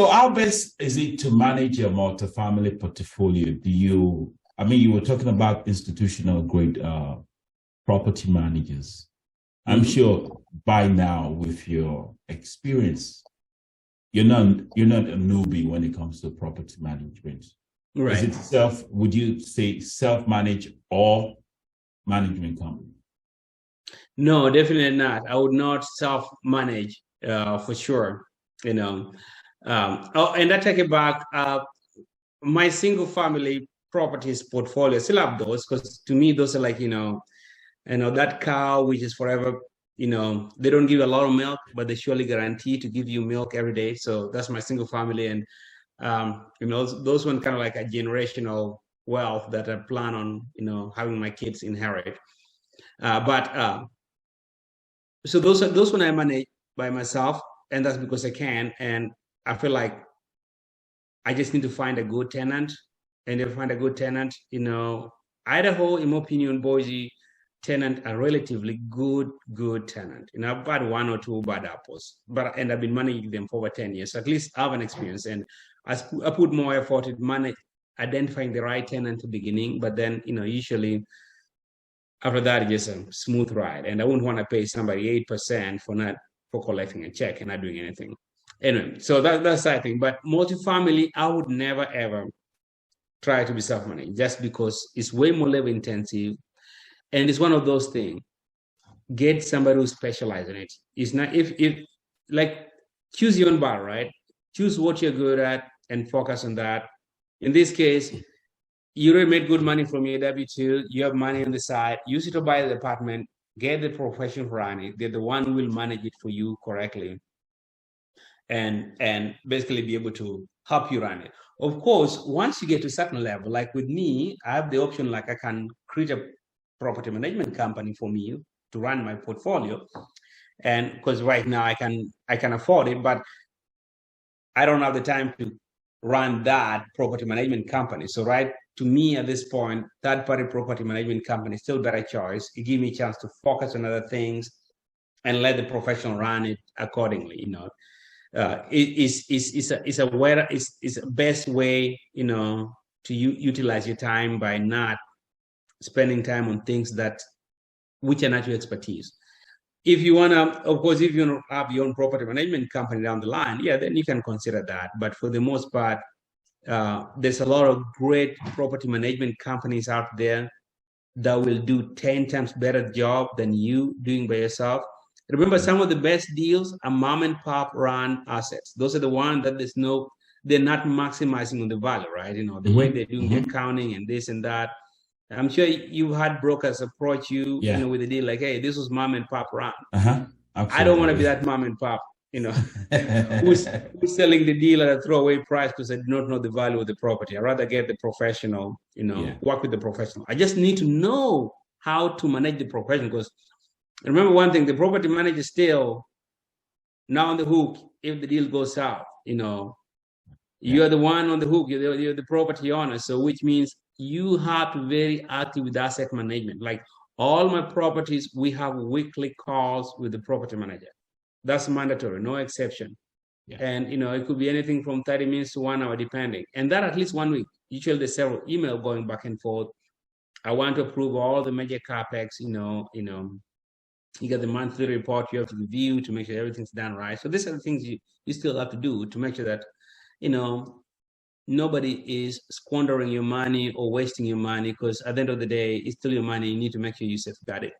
So how best is it to manage your multifamily portfolio? You were talking about institutional grade property managers. I'm sure by now, with your experience, you're not a newbie when it comes to property management. Right. Is it would you say self-manage or management company? No, definitely not. I would not self-manage for sure. And I take it back. My single family properties portfolio still have those, because to me those are like that cow which is forever. They don't give a lot of milk, but they surely guarantee to give you milk every day. So that's my single family, and those one kind of like a generational wealth that I plan on having my kids inherit. So those one I manage by myself, and that's because I can, and I feel like I just need to find a good tenant, and if I find a good tenant, Idaho, in my opinion, Boise tenant are relatively good tenant. I've had one or two bad apples, and I've been managing them for over 10 years. So at least I have an experience, and I put more effort in identifying the right tenant at the beginning, but then usually after that, it's just a smooth ride. And I wouldn't want to pay somebody 8% for collecting a check and not doing anything. Anyway, so that's that thing. But multifamily, I would never ever try to be self-managed, just because it's way more labor intensive. And it's one of those things. Get somebody who specializes in it. It's not if like choose your own bar, right? Choose what you're good at and focus on that. In this case, you already made good money from your W-2, you have money on the side, use it to buy the apartment, get the professional running. They're the one who will manage it for you correctly and basically be able to help you run it. Of course, once you get to a certain level, like with me, I have the option, like I can create a property management company for me to run my portfolio. And because right now I can afford it, but I don't have the time to run that property management company. So to me at this point, third-party property management company is still a better choice. It gives me a chance to focus on other things and let the professional run it accordingly. It's a best way, to utilize your time by not spending time on things which are not your expertise. If you want to, of course, if you want to have your own property management company down the line, then you can consider that. But for the most part, there's a lot of great property management companies out there that will do 10 times better job than you doing by yourself. Remember, some of the best deals are mom and pop run assets. Those are the ones that they're not maximizing on the value, right? The way they're doing the accounting and this and that. I'm sure you've had brokers approach you, with a deal like, hey, this was mom and pop run. I don't want to be that mom and pop, who's selling the deal at a throwaway price because I do not know the value of the property. I'd rather get the professional, work with the professional. I just need to know how to manage the professional, because remember one thing, the property manager is still now on the hook if the deal goes south. You're the one on the hook, you're the property owner. So which means you have to be very active with asset management. Like all my properties, we have weekly calls with the property manager. That's mandatory, no exception. Yeah. And it could be anything from 30 minutes to 1 hour, depending. And that at least 1 week. Usually there's several emails going back and forth. I want to approve all the major capex. You get the monthly report you have to review to make sure everything's done right. So these are the things you still have to do to make sure that nobody is squandering your money or wasting your money, because at the end of the day, it's still your money. You need to make sure you safeguard it.